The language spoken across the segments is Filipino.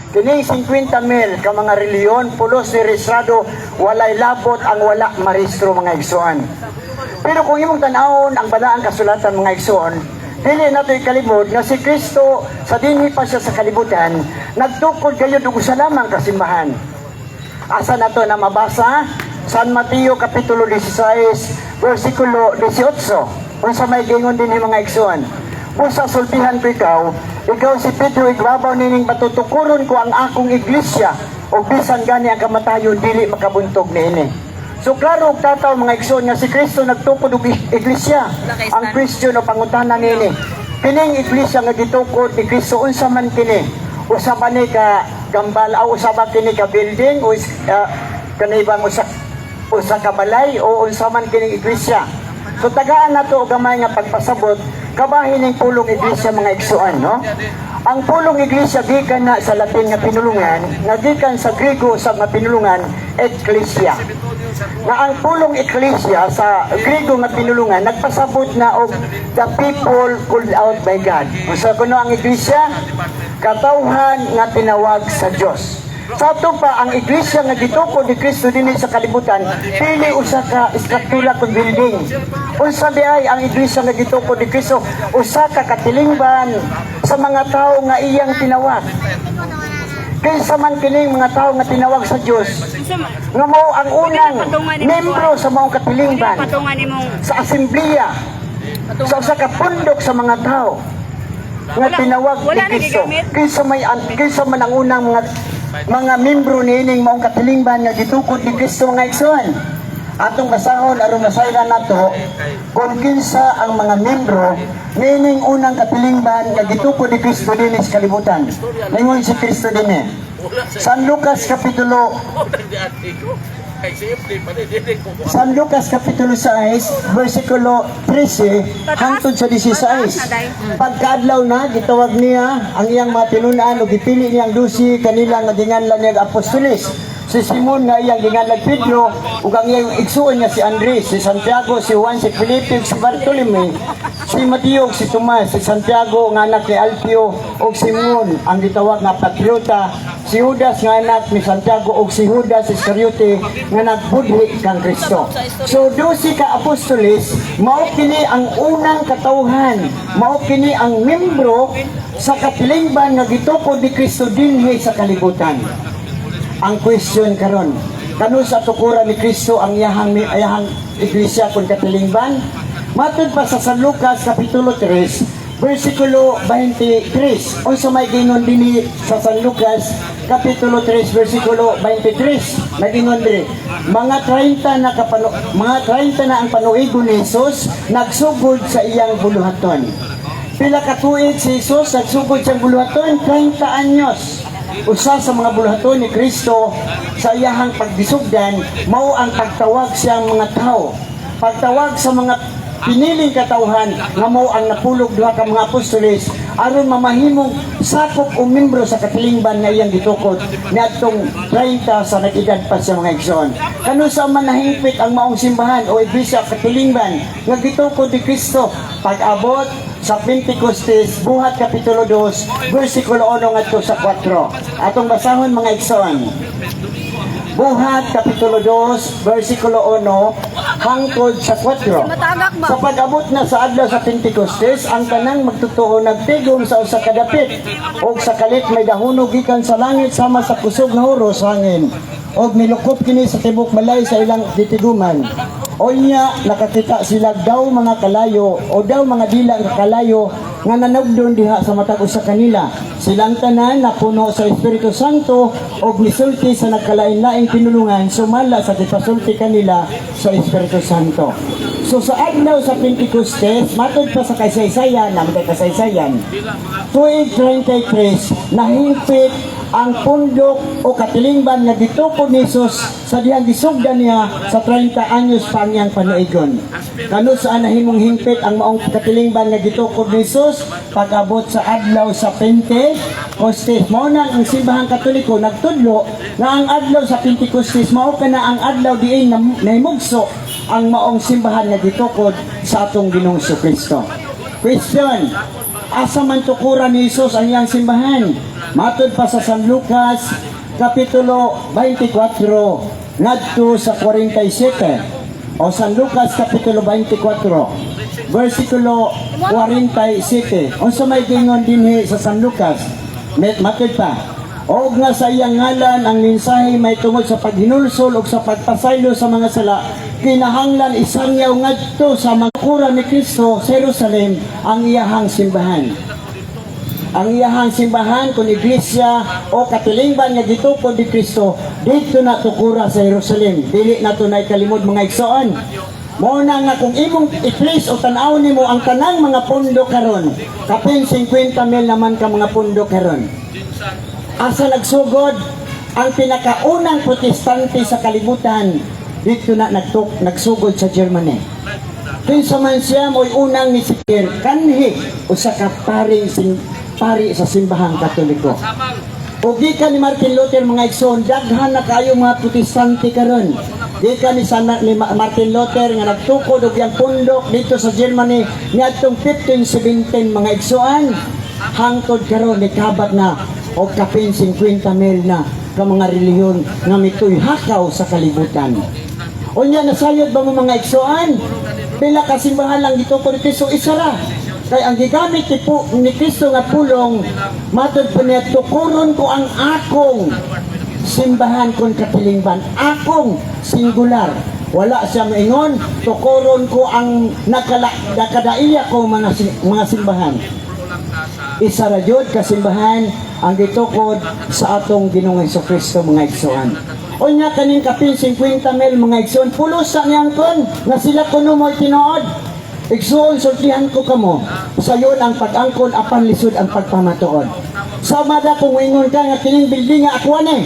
Kining 50,000 ka mga reliyon, pulos ni rehistrado, walay labot ang wala marehistro mga igsoon. Pero kung imong tanawon ang balaang kasulatan mga igsoon, dili nato ikalimod na si Kristo sa dinhi pa siya sa kalibutan, nagtukod gayud og usa lamang kasimbahan. Asa nato na mabasa? San Mateo Kapitulo 16, versikulo 18. Unsa may gingon dinhi mga igsoon? Busa sultihan ko ikaw si Pedro, igbabaw nining matutukuron ko ang akong iglesia, o bisan gani ang kamatayon dili makabuntog niini. So klaro og tataw mga igsoon nga si Kristo nagtukod og iglesia. Ang Christian o pangutanan niini, kining iglesia nga gitukod ni Kristo unsa man kini? Usa man ni ka gambal o usa ba kini ka building o kanibang usa ka balay o unsa man kining iglesia? So tagaan nato og gamay nga pagpasabot kabahin ng pulong iglesia mga igsoon, no? Ang pulong iglesia gikan na sa Latin nga pinulungan, nga gikan sa Griego sa nga pinulungan, ecclesia. Na ang pulong ecclesia sa Griego nga pinulungan nagpasabot na og the people called out by God. Unsa kuno ang iglesia? Katawhan nga tinawag sa Dios. Sa ato pa, ang iglesia nga gitukod ni Kristo dinhi sa kalibutan, pili usa ka istruktura kung building. Unsa ay ang iglesia nga gitukod ni Kristo, usa ka katilingban sa mga tao nga iyang tinawag. Kaysa man kining mga tao nga tinawag sa Dios, nga mao ang unang membro sa mga katilingban, sa asembleya, sa usa ka pundok sa mga tao nga tinawag ni Kristo. Kaysa man ang unang mga membro niining maong katilingban nga gitukod ni Kristo mga igsoon. Atong basahon aron masayran nato kung kinsa ang mga membro niining unang katilingban nga gitukod ni Kristo dinhi sa kalibutan. Ningon si Kristo dinhi. San Lucas Kapitulo 6, versikulo 13 hangtod sa 16. Pagkaadlaw na gitawag niya ang iyang mga tinunan o gipili niyang 12 kanila nga ginganlan niya apostoles. Si Simon nga iyang ginganlan Pedro ug ang iyang igsuon nga si Andres, si Santiago, si Juan, si Felipe, si Bartolome, si Mateo, si Tomas, si Santiago nga anak ni Alfeo ug Simon ang gitawag nga Patriota, si Judas nga anak ni Santiago ug si Judas Iscariote nga nagbudhi kang Kristo. So 12 ka apostoles, mao kini ang unang katawhan, mao kini ang membro sa katilingban nga gitukod ni Kristo dinhi sa kalibutan. Ang question karon, kanu sa tukura ni Kristo ang iyahang iglesia kun katilingban? Matud pa sa San Lucas Kapitulo 3, versikulo 23. Unsa may gingon dinhi sa San Lucas Kapitulo 3, versikulo 23. Nagingon diri, mga 30 na ang panuigon ni Jesus nagsugod sa iyang buluhaton. Pila ka tuig si Jesus nagsugod sa buluhaton? 30 anyos. Usa sa mga buluhaton ni Kristo sa iyahang pagdisugdan mao ang pagtawag siyang mga tao. Pagtawag sa mga piniling katawhan nga mao ang napulog duha ka mga apostoles aron mamahimong sakop o membro sa katilingban nga iyang gitukod niadtong 30 sa nag-edad pa sa mga igsoon. Kanu sa man nahingpit ang maong simbahan o iglesia katilingban nga gitukod ni Kristo pag-abot sa Pentecostes, buhat Kapitulo 2, versikulo 1 ngadto sa 4. Atong basahon mga igsoon. Buhat Kapitulo 2, versikulo 1 hangtod sa 4. Sa pag-abot na sa adlaw sa Pentecostes, ang tanang magtotoo nagtigom sa usa ka dapit og sa kalit may dahunog gikan sa langit sama sa kusog nga huros hangin og nilukop kini sa tibok balay sa ilang ditiguman. O niya nakakita sila daw mga kalayo o daw mga dilang kalayo nga nanugdon diha sa matag usa kanila. Silang tanan na puno sa Espiritu Santo o nisulti sa nagkalain-laing pinulungan sumala sa gipasulti kanila sa Espiritu Santo. So sa adlaw sa Pentecostes, matod pa sa kasaysayan, naman kasaysayan, tuig 33, nahingpit ang pundok o katilingban nga gitukod ni Jesus sa dihang gisugdan niya sa 30 anyos pa niyang panuigon. Kanu saan nahimong hingpit ang maong katilingban nga gitukod ni Jesus pag-abot sa adlaw sa Pentecostes. Mao na ang simbahang Katoliko nagtudlo na ang adlaw sa Pentecostes mao kana ang adlaw diin nahimugso ang maong simbahan nga gitukod sa atong Ginoong Kristo. Question: asa man tukuran ni Jesus ang iyang simbahan. Matod pa sa San Lucas Kapitulo 24 ngadto sa 47 o San Lucas Kapitulo 24 versikulo 47 unsa may gingon dinhi sa San Lucas matod pa og nga sa iyang ngalan ang mensahe may tungod sa paghinulsol ug sa pagpasaylo sa mga sala kinahanglan isangyaw ngadto sa mangkuran ni Kristo sa Jerusalem ang iyahang simbahan. Ang iyahang simbahan kung iglesia o katilingban nga gitukod ni Kristo dito na tukura sa Jerusalem. Dili na to na ikalimod mga igsoon. Mo na nga kung imong i-place o tanaw nimo ang tanang mga pundo karon, kapin 50 mil naman ka mga pundo karon. Asa nagsugod ang pinakaunang protestante sa kalibutan dito na nagsugod sa Germany. Kinsa man siya mo'y unang ni Sikir kanhi usa ka pari sa simbahang Katoliko. O gikan ni Martin Luther mga igsoon, daghan na kayo mga protestante karon. Gikan ni Martin Luther nga nagtukod og yang pundok dito sa Germany niadtong 1517 mga igsoon. Hangtod karon nikabat na og kapin 50 mil na ka mga reliyon nga mituy hakaw sa kalibutan. Unya nasayod ba mo mga igsoon? Pila ka simbahan lang gitukod ni Kristo isara. Kay ang gigamit ni Kristo nga pulong matod pa niya tukuron ko ang akong simbahan kon katilingban, akong singular. Wala siya maingon tukuron ko ang nakadaiya ko mga simbahan. Isa ra jud ka simbahan ang gitukod sa atong Ginoong Hesukristo mga igsoon. Unya kaning kapin 50 mil mga igsoon pulos sa niyang kon nga sila kuno mo tinuod. Igsoon, sultihan ko kamo. Sa yon ang pag-angkon apan lisod ang pagpamatuod. Sa mada kung ingon ka nga kining building nga ako ni.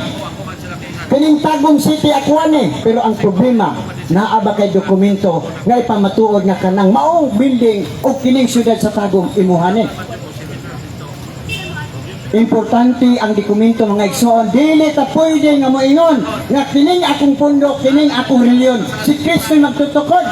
Kining Tagum City ako ni. Pero ang problema, naa ba kay dokumento nga ipamatuod nga kanang maong building o kining syudad sa Tagum imuhani. Importante ang dokumento mga igsoon. Dili ta pwede nga moingon nga kining akong pundok, kining akong reliyon. Si Kristo'y magtutukod.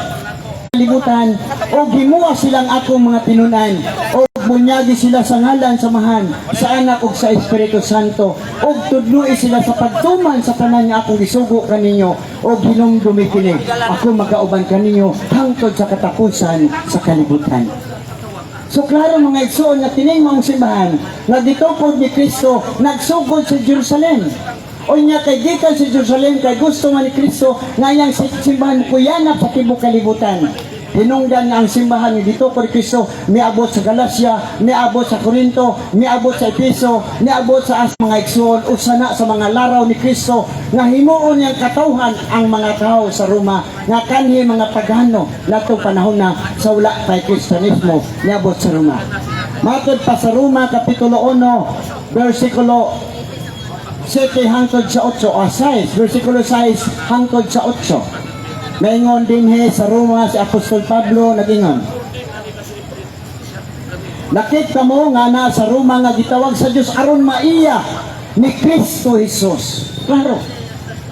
Kalibutan o gimuha silang akong mga tinunan o bunyagi sila sa ngalan samahan sa anak ug sa Espiritu Santo o tudloi sila sa pagtuman sa tanan nga akong gisugo kaninyo o hinumdumi kini ako magauban kaninyo hangtod sa katapusan sa kalibutan. So klaro mga igsoon nga tining mong simbahan nga gitukod ni Kristo nagsugod sa Jerusalem. O niya kay gikan sa Jerusalem kay gusto man ni Kristo nga iyang simbahan kuyanap sa tibuok kalibutan. Hinungdan nga ang simbahan ni dito kay Kristo miabot sa Galacia, miabot sa Corinto, miabot sa Efeso, miabot sa mga igsoon usana sa mga laraw ni Kristo nga himuon niyang katawhan ang mga tao sa Roma nga kanhi mga pagano natong panahon na sa wala kay Kristiyanismo miabot sa Roma. Matod pa sa Roma Kapitulo 1 versikulo 7 hangtod sa 8 o 6, versikulo 6 hangtod sa 8. Maingon din sa Roma si Apostol Pablo nagingon. Nakita mo nga na sa Roma nga gitawag sa Dios aron maiya ni Kristo Jesus. Klaro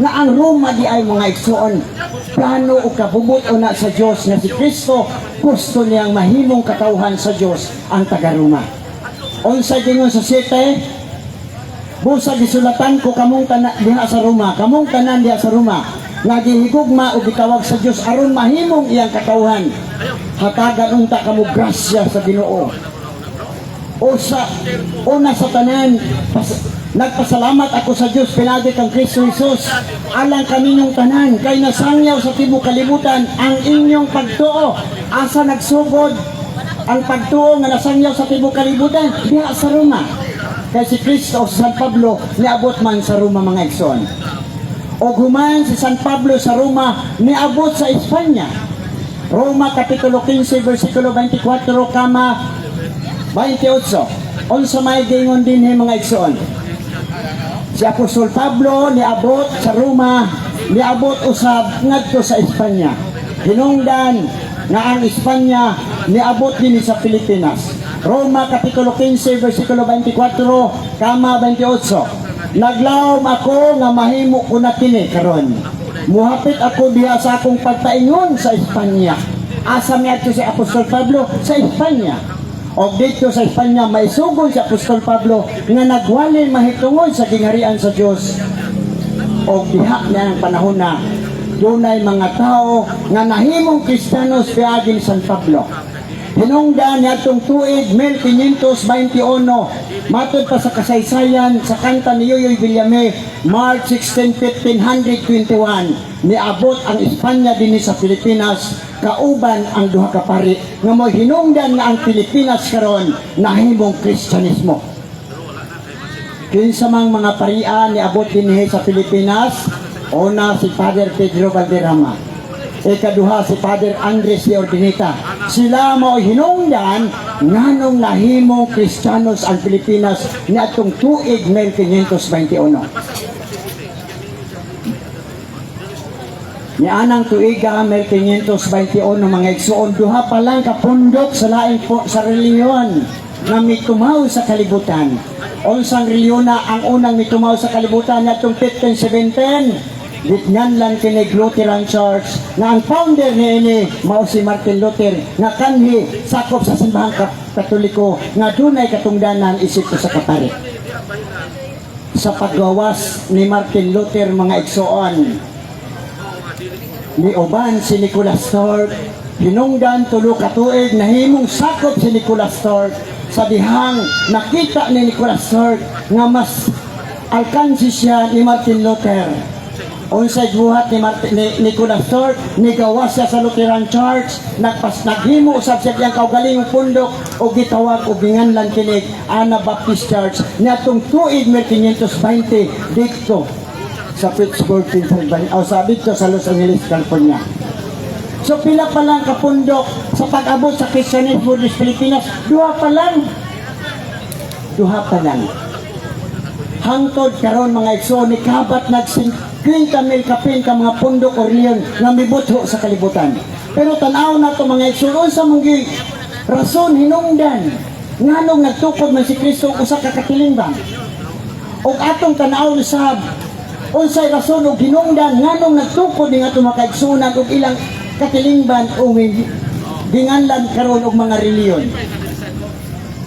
nga ang Roma di ay mga igsoon plano o kabubot o na sa Dios nga si Kristo gusto niyang mahimong katawhan sa Dios ang taga-Roma. Unsay gingon sa 7 busa gisulatan ko kamong tanan diha sa Roma, kamong tanan diha sa Roma, nga gihigugma o gitawag sa Dios aron mahimong iyang katawhan. Hatagan unta kamo grasya sa Ginoo. O sa una sa tanan, nagpasalamat ako sa Dios pinagi kang Kristo Jesus alang kaninyong tanan kay nasangyaw sa tibuok kalibutan ang inyong pagtuo. Asa nagsugod ang pagtuo nga nasangyaw sa tibuok kalibutan diha sa Roma. Kay si Kristo o si San Pablo niabot man sa Roma mga igsoon. O human si San Pablo sa Roma niabot sa Espanya. Roma Kapitulo 15 versikulo 24 kama 28. Unsa may gingon din mga igsoon. Si Apostol Pablo niabot sa Roma, niabot usab ngadto sa Espanya. Hinungdan nga ang Espanya niabot din sa Pilipinas. Roma Kapitulo 15 versikulo 24 kama 28. Naglawom ako nga mahimo ko na kini karon. Muhapit ako diha sa akong pagpaingon sa Espanya. Asa miadto si Apostol Pablo sa Espanya. O dito sa Espanya, may sugon si Apostol Pablo nga nagwalin mahitungod sa gingharian sa Dios. O diha niya ang panahon na dunay mga tao nga nahimong Kristiyanos piagi ni San Pablo. Hinungdan niya itong tuig 1521, matod pa sa kasaysayan sa kanta ni Yoyoy Villame, March 16, 1521, niabot ang Espanya din sa Pilipinas, kauban ang duha ka pari, nga mo hinungdan nga ang Pilipinas karon nahimong Kristyanismo. Kinsa mang mga parian niabot din sa Pilipinas, una si Father Pedro Valderrama, ikaduha si Father Andres de Ordinita. Sila mo hinungdan nganong nahimong Kristiyanos ang Pilipinas niadtong tuig 1521. Nianang tuiga 1521 mga igsoon, duha pa lang kapundok sa laing sa reliyon na mitumaw sa kalibutan. Unsang reliyon na ang unang mitumaw sa kalibutan niadtong 1517? Gitngan lang kini Lutheran Church na ang founder niini mao si Martin Luther nga kanhi sakop sa simbahang Katoliko nga dunay katungdanan isip ko sa kapari. Sa paggawas ni Martin Luther mga igsoon, ni uban si Nicholas Thorpe, hinungdan tulo ka tuig nahimong sakop si Nicholas Thorpe sa dihang nakita ni Nicholas Thorpe nga mas alkansi siya ni Martin Luther. Unsay buhat ni Nicholas Thorpe, nigawas siya sa Lutheran Church, naghimo usab siya diyang kaugalingong pundok o gitawag o binganlan kinig Anabaptist Church niadtong tuig 1520 dito sa Pittsburgh, Pennsylvania, o sa dito sa Los Angeles, California. So pila pa lang kapundok sa pag-abot sa Kristyanismo sa Pilipinas, duha pa lang. Hangtod karon mga igsoon ni kabat Kwinta mil kapin ka mga pundok o riyon nga mibutho sa kalibutan. Pero tanaw na ito mga igsoon sa mong rason hinungdan nganong nagtukod man si Kristo usa ka katilingban. O atong tanaw ni sab unsay rason og hinungdan nganong nagtukod ning atong mga kaigsuonan og ilang katilingban o ginganlan karon og mga reliyon.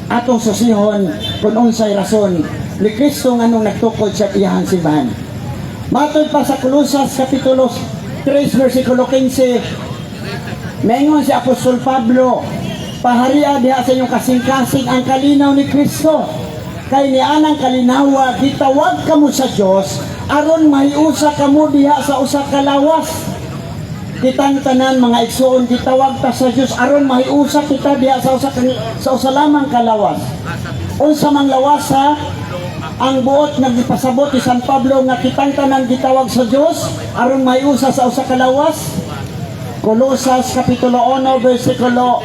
Atong susihon kung unsay rason ni Kristo nganong nagtukod sa iyahang simbahan. Matod pa sa Colosas Kapitulo 3 versikulo 15, mayngon si Apostol Pablo, paharia diha sa inyong kasing-kasing ang kalinaw ni Kristo. Kay nianang kalinawa gitawag kamo sa Dios aron mahiusa kamo diha sa usa ka lawas. Kitang tanan mga igsoon gitawag ta sa Dios aron mahiusa kita diha sa usa lamang ka lawas. Unsa mang lawas ha? Ang buot nagpasabot ni San Pablo nga kitang tanan gitawag sa Dios aron mayusa sa usa ka lawas. Colosas Kapitulo 1 versikulo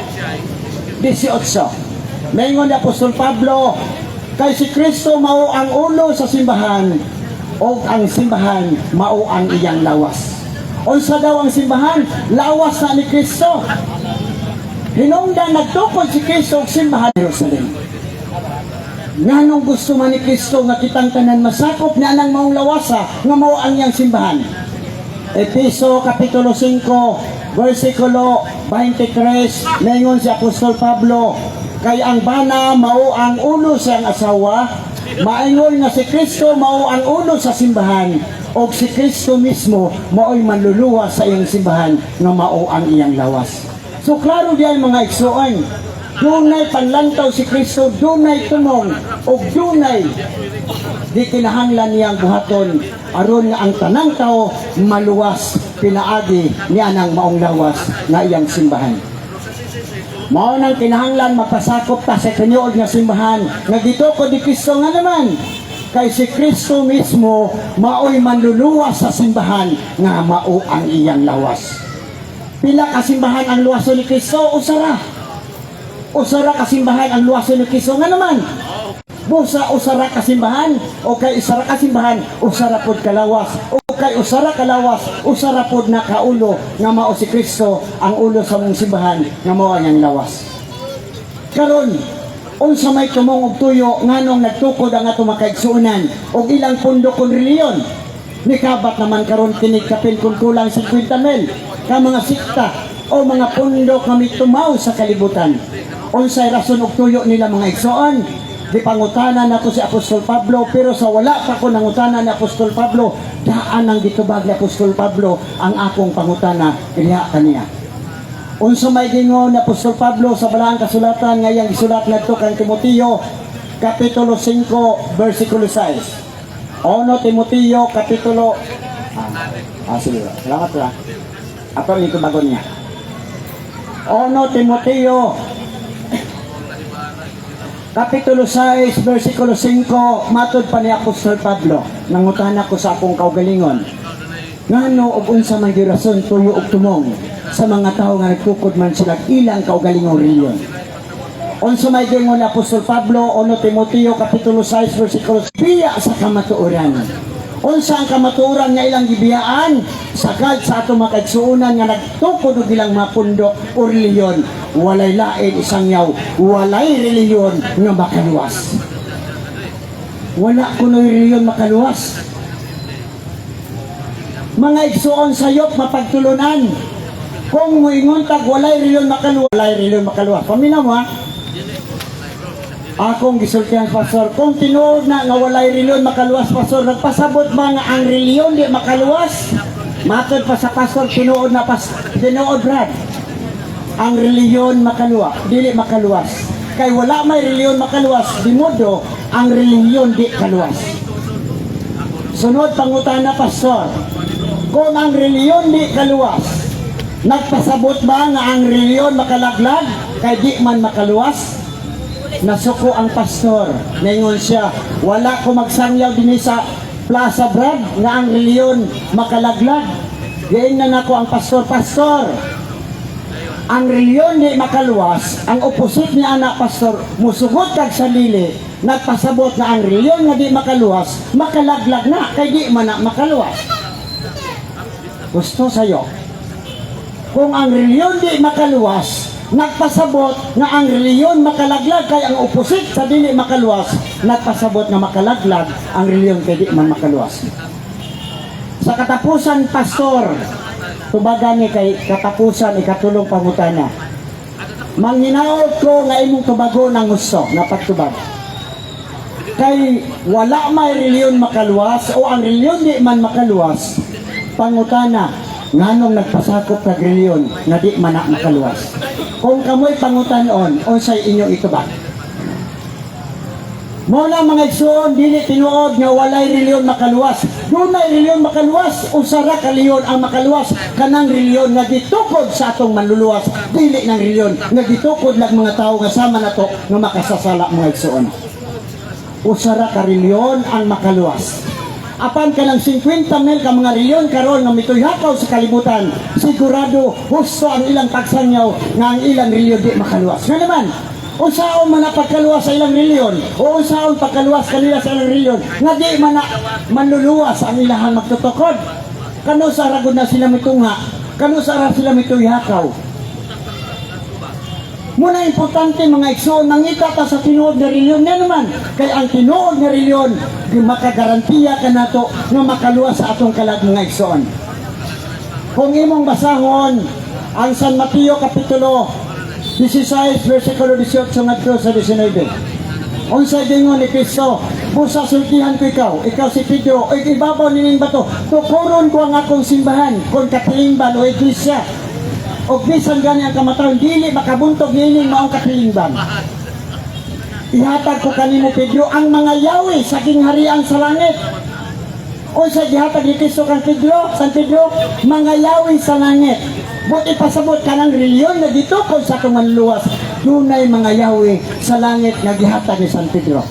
18. Mayngon ni Apostol Pablo, kay si Kristo mao ang ulo sa simbahan o ang simbahan mao ang iyang lawas. Unsa daw ang simbahan? Lawas na ni Kristo. Hinungdan nagtukod si Kristo og simbahan sa Jerusalem. Nganong gusto man ni Kristo nga kitang tanan masakop na nang maong lawasa nga mao ang iyang simbahan. Efeso Kapitulo 5 versikulo 23, mayngon si Apostol Pablo, kay ang bana mao ang ulo sa iyang asawa, maingon nga si Kristo mao ang ulo sa simbahan, o si Kristo mismo mao'y manluluwa sa iyang simbahan nga mao ang iyang lawas. So klaro diay mga igsoon, dunay panlantaw si Kristo, dunay tumong o dunay di kinahanglan niyang buhaton aron nga ang tanang tao maluwas pinaagi niya ng maong lawas nga iyang simbahan. Mao nang kinahanglan mapasakop ta sa kaniud nga simbahan nga gitukod ni Kristo nga naman kay si Kristo mismo mao'y manluluwas sa simbahan nga mao ang iyang lawas. Pila ka simbahan ang luwason ni Kristo? Usara kasimbahan ang luwason ni Kristo nga naman. Busa usara kasimbahan o kay usara kasimbahan usara pod kalawas o kay usara kalawas usara pod na kaulo nga mao si Kristo ang ulo sa mong simbahan nga mao ang lawas. Karon unsa may tumong og tuyo nganong nagtukod ang ato makaigsuonan og ilang pundok kon reliyon. Nikabat naman karon kini kapin kun kulang 50,000 ka mga sikta o mga pundok nga mitumaw sa kalibutan. Unsay rason ug tuyo nila mga igsoon? Di pangutanan ako si Apostol Pablo, pero sa wala pa ko nangutanan ni Apostol Pablo, daan ang gitubag ni Apostol Pablo ang akong pangutana iliha kaniya. Unsa may gingon ni Apostol Pablo sa balaang kasulatan ngayang isulat ngadto kang Timoteo kapitulo 5 bersikulo 6. Ono Timoteo kapitulo sige, salamat lang. Ako ni tubagon niya. Ono Timoteo kapitulo 6, versikulo 5, matod pa ni Apostol Pablo, nangutana ko sa akong kaugalingon, ngano og unsa man girason tuyo og tumong sa mga tao nga nagtukod man sila ilang kaugalingong reliyon. Unsa may gingon ni Apostol Pablo, ono Timoteo kapitulo 6, versikulo 6, biya sa kamatuoran. Unsa ang kamatuoran nga ilang gibiyaan sagad sa ato makaigsuonan nga nagtukod og ilang mga pundok o reliyon, walay lain isang yaw, walay reliyon nga makaluwas. Wala kunoy reliyon makaluwas. Mga igsuon sayop mapagtulunan. Kung moingon tag walay reliyon makaluwas, walay reliyon makaluwas. Paminaw mo ha? Akong gisultihan, Pastor, kung tinuod na nga walay reliyon makaluwas, Pastor, nagpasabot ba nga ang reliyon di makaluwas? Matod pa sa Pastor, tinuod na tinuod Brad. Ang reliyon makaluwas, dili makaluwas. Kay wala may reliyon makaluwas, di modo ang reliyon di kaluwas. Sunod pangutana, Pastor, kung ang reliyon di kaluwas, nagpasabot ba nga ang reliyon makalaglag kay di man makaluwas? Nasuko ang pastor, ngayon siya, wala ko magsangyaw din sa Plaza Brad nga ang reliyon makalaglag. Gayon na nako ang pastor, ang reliyon di makaluwas, ang opposite ni anak pastor, musugot kag salili, nagpasabot na ang reliyon nga di makaluwas, makalaglag na, kay di man na makaluwas. Gusto sa'yo, kung ang reliyon di makaluwas, nagpasabot na ang reliyon makalaglag kay ang opposite sa dili makaluwas, nagpasabot na makalaglag ang reliyon kay di man makaluwas. Sa katapusan, pastor, tubagan ni kay katapusan ikatulong pangutana. Manghinaot ko nga imong tubago ng gusto na pagtubag. Kay wala may reliyon makaluwas o ang reliyon di man makaluwas, pangutana, nganong nagpasakop kag reliyon nga di man makaluwas. Kung kamoy pangutanon, unsay inyong itubag? Muna mga igsoon, dili tinuod nga walay reliyon makaluwas. Dunay reliyon makaluwas, usara ka reliyon ang makaluwas, kanang reliyon nga gitukod sa atong manluluwas, dili ng reliyon nga gitukod lang mga tao nga sama nato nga makasasala mga igsoon. Usara ka reliyon ang makaluwas. Apan ka ng 50 mil ka mga reliyon karon nga mituyhakaw sa kalibutan, sigurado husto ang ilang pagsangyaw nga ang ilang reliyon di makaluwas. Nga naman, unsaon man pagkaluwas sa ilang reliyon o unsaon pagkaluwas kanila sa ilang reliyon nga di man manluluwas ang ilahang magtutukod. Kano sa ragod na sila mitungha, kano sa ara sila mituyhakaw. Muna importante mga igsoon, mangita ta sa tinuod na reliyon nga naman. Kay ang tinuod na reliyon, makagarantiya ka na to nga makaluwas sa atong kalag mga igsoon. Kung imong basahon, ang San Mateo Kapitulo 16, versikulo 18 ngadto sa 19. Unsay gingon ni Kristo, busa sultihan ko ikaw si Pedro, o ibabaw nining bato, tukuron ko ang akong simbahan, kung katilingban o iglesia. O bisan gani ang kamatayon, dili makabuntog nining maong katilingban. Ihatag ko kanimo Pedro ang mga yawi sa kingharian sa langit. O sa gihatag ni Kristo kang Pedro, San Pedro, mga yawi sa langit. Buti pasabot ka ng reliyon na gitukod sa atong manluwas, dunay mga yawi sa langit nga gihatag ni San Pedro.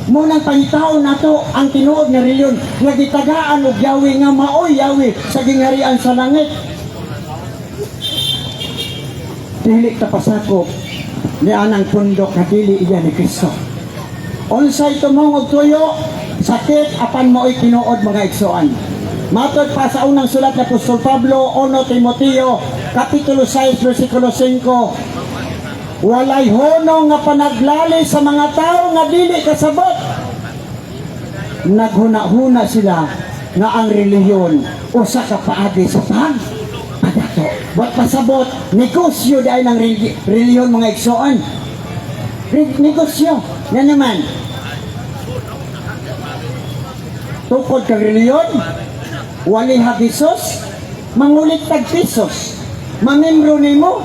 Munang pangitaon nato ang tinuod na reliyon nga gitagaan og yawi nga maoy yawi sa kingharian sa langit. Dili ta pasakop ni anang pundok na dili iya ni Kristo. Unsay tumong og tuyo, sakit apan mao'y tinuod mga igsoon. Matod pa sa unang sulat ni Apostol Pablo, 1 Timoteo, kapitulo 6, versikulo 5, walay honong nga panaglali sa mga tao nga dili kasabot. Naghuna-huna sila nga ang reliyon usa ka paagi sa pagpadako. pagkadato. Ba't pasabot, negosyo dahil ng reliyon mga igsoon. Negosyo. Yan naman. Tukod kag reliyon, wali habisos, mangulit tag pisos. Mamembro nimo,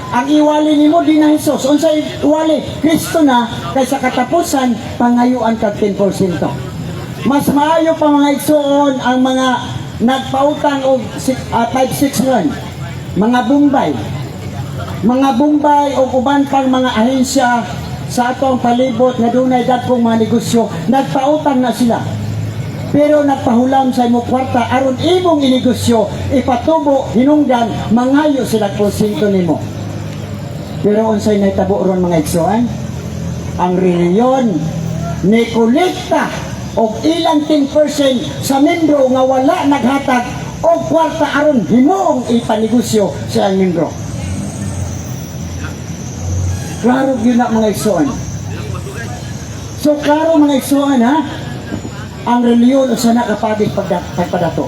ang iwali nimo di na Hesus. Unsay iwali? Kristo na, kaysa katapusan, pangayuan kag 10%. Mas maayo pa mga igsoon ang mga nagpautang og 561, mga Bombay o uban pang mga ahensya sa atong palibot na dunay dagkong mga negosyo, nagpautang na sila. Pero nagpahulam sa imong kwarta aron imong inegosyo, ipatubo, hinungdan, mangayo sila porsyento nimo. Pero unsay nahitabo ron mga igsoon? Ang reliyon ni kolekta og ilang 10% sa membro nga wala naghatag og kwarta aron himuong ipanegosyo sa ang membro. Klaro gyud na mga igsoon. So klaro mga igsoon ha, ang reliyon usa na kapagis pagpadato.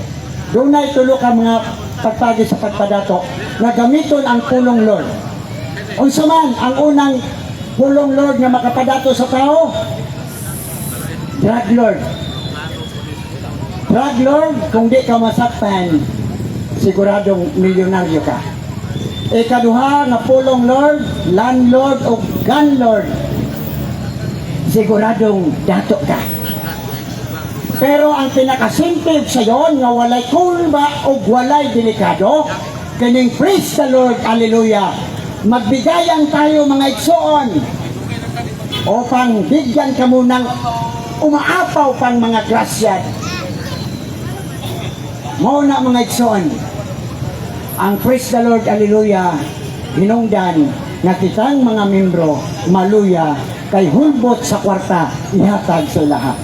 Doon na itulo ka mga pagpagis sa pagpadato na gamiton ang pulong Lord. Unsa man ang unang pulong Lord nga makapadato sa tao? Drug Lord. Drug Lord, kung di ka masaktan, siguradong milyonaryo ka. Ikaduha nga pulong Lord, landlord o gun Lord, siguradong dato ka. Pero ang pinakasimple sa yon nga walay kulba o walay delikado, kining praise the Lord, hallelujah. Magbigayan tayo mga igsoon upang bigyan ka munang umaapaw pang mga grasya. Mauna mga igsoon, ang praise the Lord, hallelujah, hinungdan na kitang mga membro maluya kay hulbot sa kwarta ihatag sa lahat.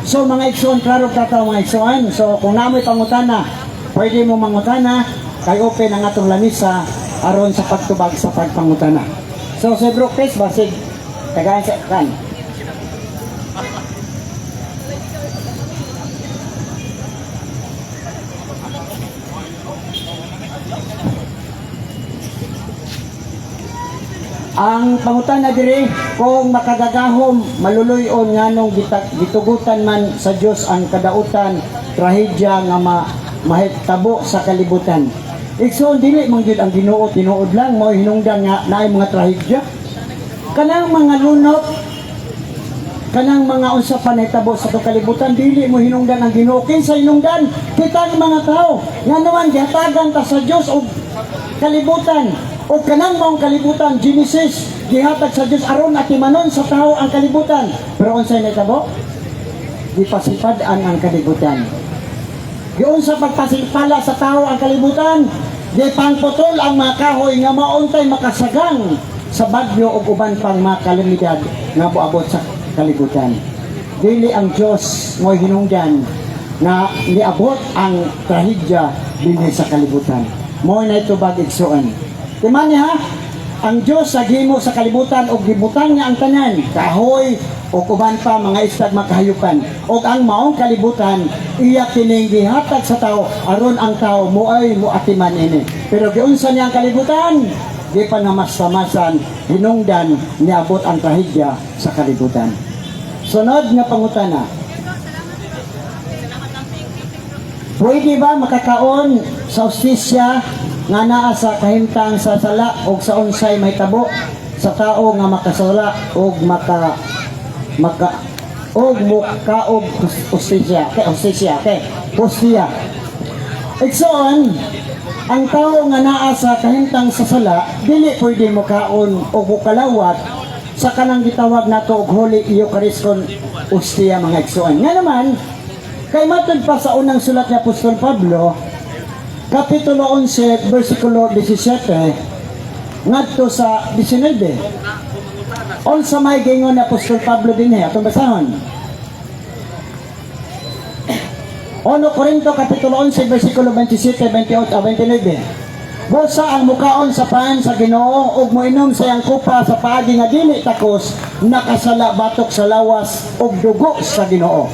So mga igsoon, klaro kataw mga igsoon. So kung namoy pangutana, pwede mo mangutana, kay open ang atong lamisa aron sa pagtubag sa pagpangutana. So si Bro Chris, basig tagayan sa kan. Ang pangutana diri, kung makagagahom maluluyon nganong gitugutan man sa Dios ang kadautan, trahedya nga mahitabo sa kalibutan. Igsoon dili man gyud ang Ginoo tinuod lang mao hinungdan nga naay mga trahedya. Kanang mga lunok, kanang mga unsa pa nahitabo sa kalibutan, dili mo hinungdan ang Ginoo. Kinsa hinungdan? Kitang mga tao. Nga naman gihatagan ta sa Dios og kalibutan. O kanang maong kalibutan, Genesis, gihatag sa Diyos aron atimanon sa tao ang kalibutan. Pero unsay nahitabo? Gipasipadaan ang kalibutan. Giun sa pagpasipala sa tao ang kalibutan, gipangputol ang mga kahoy nga mauntay makasagang sa bagyo o uban pang mga kalamidad nga moabot sa kalibutan. Dili ang Diyos mo'y hinungdan na niabot ang trahedya dinhi sa kalibutan. Mo'y na ito bagigsuan. Timani ha, ang Diyos sa gimo sa kalibutan o gibutan niya ang tanan, kahoy o kuban pa mga istag makahayupan. O ang maong kalibutan, iya kining gihatag sa tao, aron ang tao moay moatiman ini. Pero giunsa niya ang kalibutan, di pa namas-tamasan, hinungdan niabot ang trahedya sa kalibutan. Sunod nga pangutana, pwede ba makakaon sa hustisya nga naa sa kahimtang sa sala o sa unsay may tabo sa tao nga makasala o hustisya. Igsoon, ang tao nga naa sa kahimtang sa sala dili pwede mo kaon o bukalawat sa kanang gitawag nato og Holy Euchariston hostia mga igsoon. Nga naman, kay matod pa sa unang sulat ni Apostol Pablo, Kapitulo 11, versikulo 17, ngadto sa 19. Unsa may gingon ni Apostol Pablo dinhi atong basahon. 1 Corinto Kapitulo 11, versikulo 27, 28, 29. Busa ang mukaon sa paan sa Ginoo ug moinom sa iyang kupa sa paagi nga dili takos nakasala batok sa lawas ug dugo sa Ginoo.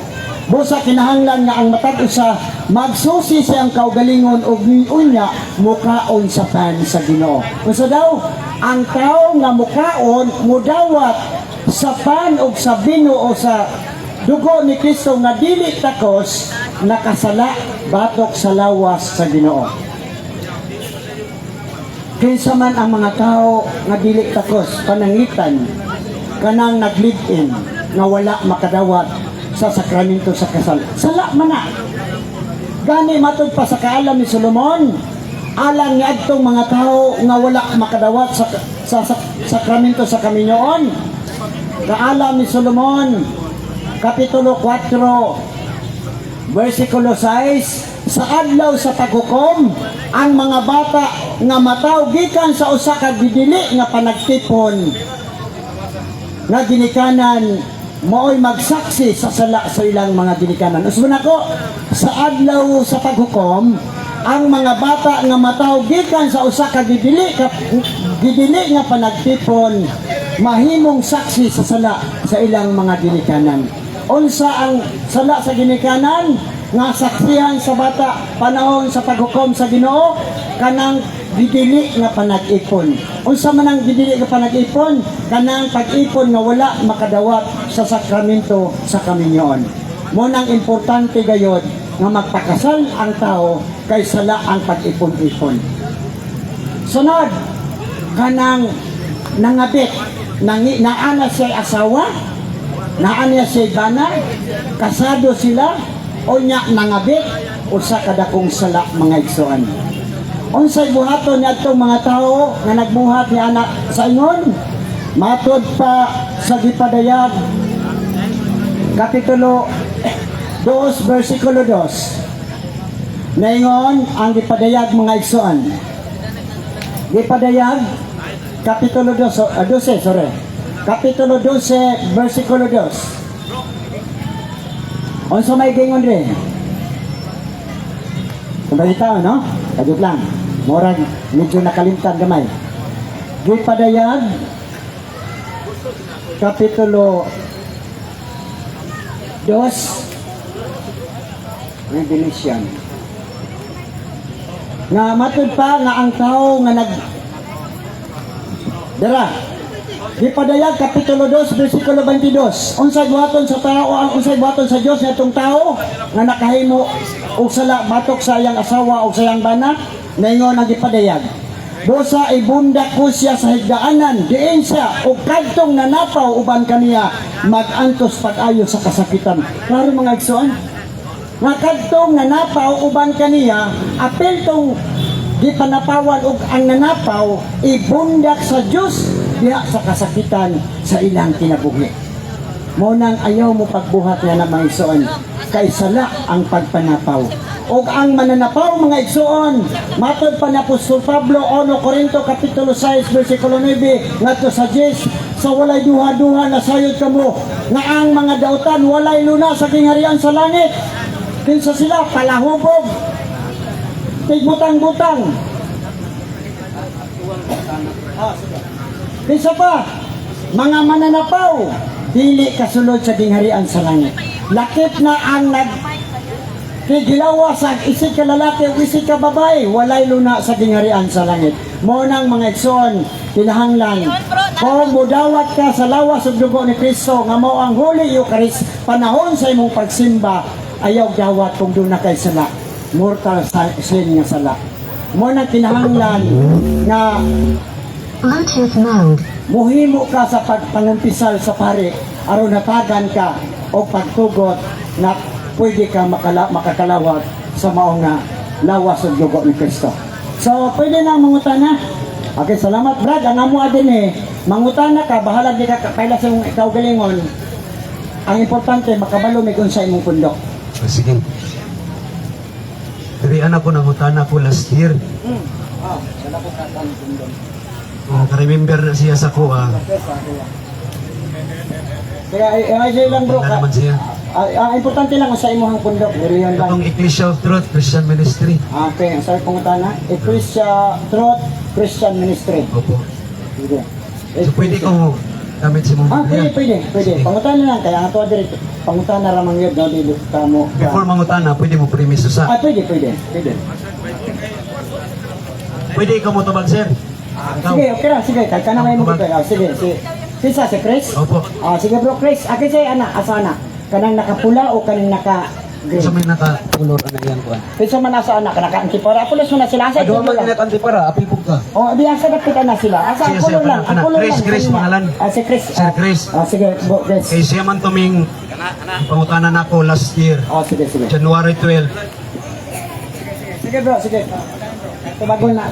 Busa kinahanglan nga ang matag usa magsusi siyang kaugalingon ug unya mukaon sa pan sa Ginoo. Unsa daw? Ang tao nga mukaon mudawat sa pan ug sa bino o sa dugo ni Kristo nga dili takos nakasala batok sa lawas sa Ginoo. Kinsa man ang mga tao nga dili takos panangitan kanang nag-live-in nga wala makadawat sa sakramento sa kasal. Sala man na. Gani matud pa sa kaalam ni Solomon, alang nga adtong mga tao nga wala makadawat sa sakramento sa kaminyoon. Kaalam ni Solomon, Kapitulo 4, versikulo 6, sa adlaw sa paghukom, ang mga bata nga mataw gikan sa usa ka gidili nga panagtipon nga ginikanan mooy magsaksi sa sala sa ilang mga ginikanan. Usbon ako, sa adlaw sa paghukom, ang mga bata nga mataw gikan sa usa ka gidili nga panagtipon mahimong saksi sa sala sa ilang mga ginikanan. Unsa ang sala sa ginikanan nga saksihan sa bata panahon sa paghukom sa Ginoo? Kanang gidili nga panag-ipon. Unsa man ang gidili nga panag-ipon? Kanang pag-ipon nga wala makadawat sa sakramento sa kaminyoon. Mo nang importante gayod nga magpakasal ang tao kay sala ang pag-ipon-ipon. Sunod, kanang nangabit, naana siya asawa, naana siya bana, kasado sila, o nya nangabit, usa kadakong sala mga igsoon. Unsay buhaton ni adtong mga tao nga nagbuhat ni anak sa ingon? Matod pa sa gipadayag Kapitulo 2 versikulo 2. Naingon ang gipadayag mga igsoon. Gipadayag Kapitulo 12, Kapitulo 12 versikulo 2. Unsa may gingon rin? Kumbalita, no? Kadut lang. Murag medyo nakalimtan gamay. Gipadayag Kapitulo 2 Revelation. Nga matud pa nga ang tao nga Gipadayag Kapitulo 2 versikulo 22. Unsay buhaton sa tao ang unsay buhaton sa Dios nitong tao nga nakahimo og sala batok sa iyang asawa o sa iyang bana? Naingon ang gipadayag. Busa ibundak ko siya sa higdaanan, diin siya og kadtong nanapaw uban kaniya magantos pag-ayo sa kasakitan. Klaro mga igsoon. Nga kadtong nanapaw uban kaniya, apel tong gipanapawan og ang nanapaw ibundak sa Dios diha sa kasakitan sa ilang kinabuhi. Mo nang ayaw mo pagbuhat nga na mga igsoon, kay sala ang pagpanapaw. Og ang mananapaw mga igsoon, matod pa ni Apostol Pablo 1 Corinto Kapitulo 6 versikulo 9 ngadto sa 10, sa walay duha-duha na sayod kamo nga ang mga dautan walay luna sa kingharian sa langit. Kinsa sila? Palahubog, tigbutang-butang. Kinsa pa? Mga mananapaw, dili kasulod sa kingharian sa langit. Lakip na ang gilawa sa isig ka lalaki o isig ka babae, walay luna sa kingharian sa langit. Mo nang mga igsoon, kinahanglan kung mudawat ka sa lawas ug dugo ni Kristo nga mao ang Holy Eucharist panahon sa imong pagsimba, ayaw dawat kung doon na kay sala, mortal sin nga sala. Mo nang kinahanglan nga Bluetooth mode. muhimo ka sa pagpangumpisal sa pari aron natagan ka o pagtugot na pwede ka makakalawat sa maong nga lawas ug dugo ni Kristo. So pwede na mangutana. Okay, salamat Brad. Ang amo adin mangutana ka, bahala di ka kaila sa imong kaugalingon. Ang importante makabalo mi kung sa imong pundok. Sige. Dari anak ko nangutana ko last year. Salamat ka sa pundok. Ka-remember na siya sa ko. Kaya ay lang bro. Wala naman siya. Ang importante lang sa imong pundok, diriyan lang. Itong Ecclesia of Truth Christian Ministry. Okay, ang sabi pangutana, Ecclesia Truth Christian Ministry. Opo. Sige. So pwede ko Gamit si mong Pwede. Pangutan na lang, kaya nga to dito. Pangutan na ramang yun, no, dito ka mo. Before mangutana, pwede mo premise sa. Pwede. Pwede ikaw mo tubag, sir. Ikaw. Sige, okay lang, sige, kahit ka na may mo dito. Sige. Si Chris? Opo. Sige bro, Chris. Akin sa'yo, asa na? Kanang nakapula o kanang naka-green? Sa may naka-color na yan ko. Kaysa man nasa anak, naka-antipara. Pulos mo na sila. Asa Aduha ito man lang. inat antipara, apipog ka. Di asa dapitan na sila. Asa Sige, ang kulong sige, lang. Ang pana. kulong Chris, lang. Chris, Kanina. pangalan. Si Chris. Sir Chris. Sige, Chris. Kay siya man tuming pangutanan ako last year, Sige. January 12. Sige bro, sige. Tubagol na.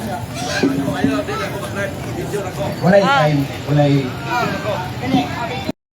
Walay time, walay.